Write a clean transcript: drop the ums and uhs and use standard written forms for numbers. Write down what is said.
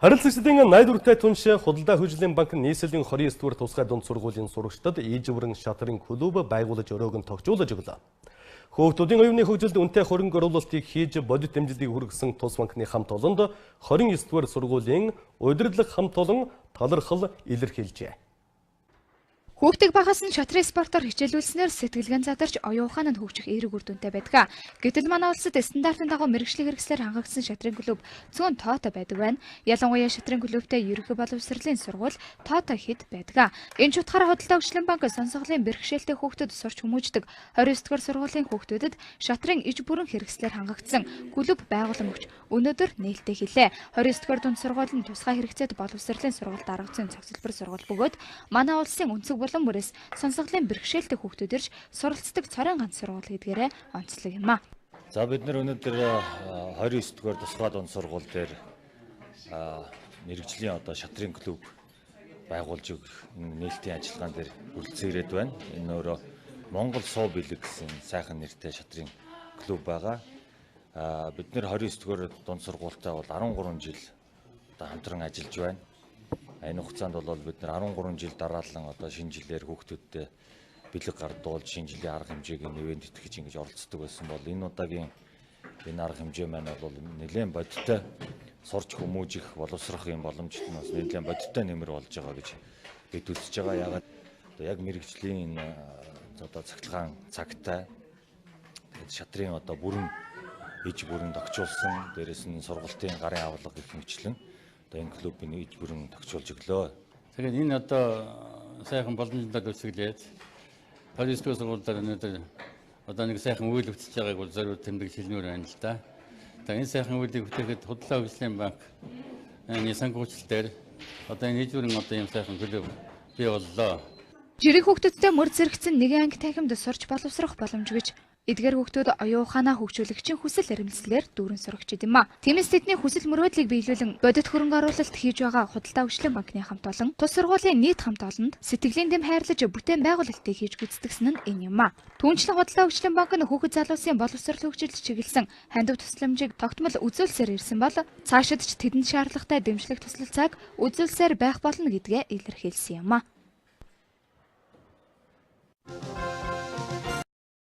Харилцагчдын 84-тай түнш Худалдаа хөгжлийн банк нийслэлийн 29 дугаар тусгай дунд сургуулийн сурагчдад ижвэрэн шатрын клуб байгуулаж өрөөгн тогтжуулж өглөө. Хүүхдүүдийн оюуны хөгжилд үнэтэй хөрөнгө оруулалтыг хийж бодит дэмжлэгийг хүргэсэн Тус банкны хамт олонд 29 дугаар сургуулийн удирдлага хамт олон талархал илэрхийлжээ. Хүүхдийг багаас нь шатрын спортоор хичээлүүлснээр сэтгэлгэн задарч оюун ухаанд хөгжих эерэг үр дүнтэй байдаг. Гэтэл манай улсад стандартын дагуу мэргэжлийн хэрэгслээр хангагдсан шатрын клуб зүүн тоотой байдаг байна. Ялангуяа шатрын клубтэй ерөнхий боловсролын сургууль тоотой хэд байдаг. Энэ ч утгаараа Худалдаа хөгжлийн банк сонсголын бэрхшээлтэй хүүхдүүд сурч хүмүүждэг 29 дугаар сургуулийн хүүхдүүдэд шатрын иж бүрэн хэрэгслээр хангагдсан клуб байгуулан өгч өнөөдөр нээлттэй хэлээ. 29 дугаар дунд сургууль нь тусгай хэрэгцээт боловсролын сургуульд дарагдсан цогцлбор сургууль бөгөөд манай улсын өнцөг улам мөрөөс сонсголын бэрхшээлтэй хүүхдүүд ирж суралцдаг цорын ганц сургууль гэдгээрээ онцлог юм а. За бид нар өнөөдөр 29 дугаар тусгай дунд сургууль дээр мэргэжлийн шатрын клуб байгуулж өгөх нээлтийн ажиллагаан дээр хүрэлцэн ирээд байна. Энэ өөрөө Монгол суу бэлэг гэсэн сайхан нэртэй шатрын клуб байгаа. Бид нар 29 дугаар дунд сургуультай бол 13 жил хамтран ажиллаж байна. Энэ хугацаанд бол бид нар 13 жил дараалан шинэ жилээр хүүхдүүдтэй бэлэг гардуулж шинэ жилийн арга хэмжээгийн нэвэнд итгэж ингэж оролцдог байсан бол энэ удаагийн энэ арга хэмжээ маань бол нэлээд бодиттой сурч хүмүүжих боловсрох юм боломжтой нь бас нэлээд бодиттой нэмэр болж байгаа гэж бид үзэж байгаа. Яг мэргэжлийн цахилгаан цагтай шатрын бүрэн иж бүрэн тогтчулсан дээрэс нь сургалтын гарын авлага гэх мэтлэн энэ клубын иж бүрэн тогтчулж өглөө. Тэгээд энэ сайхан боломжтой төсөглээд 29 дугаар сургуульд өнөөдөр нэг сайхан үйл хөдлөж байгааг бол зориуд тэмдэг хэлмээр байна л да. Тэгээд энэ сайхан үйлийг бүтээхэд Худалдаа хөгжлийн банк энэ санхүүжилтээр энэ иж бүрэн ийм сайхан клуб бий боллоо. Жирийн хүүхдүүдтэй мөр зэрэгцэн нэгэн анги танхимд сурч боловсрох боломж гэж эдгээр хүүхдүүд оюун ухаанаа хөгжүүлэгчийн хүсэл эрмэлзлээр дүүрэн сурагчид юм а. Тиймээс тэдний хүсэл мөрөөдлийг биелүүлэн бодит хөрөнгө оруулалт хийж байгаа Худалдаа хөгжлийн банкны хамт олон тус сургуулийн нийт хамт олонд сэтгэлийн дэм хайрлаж бүтээн байгуулалтыг хийж гүйцэтгэсэн нь энэ юм а. Түүнчлэн Худалдаа хөгжлийн банк нь хүүхэд залуусын боловсрол хөгжилд чиглэсэн хандив тусламжийг тогтмол үзүүлсээр ирсэн бол цаашид ч тэдэнд шаардлагатай дэмжлэг туслалцааг үзүүлсээр байх болно гэдгээ илэрхийлсэн юм а.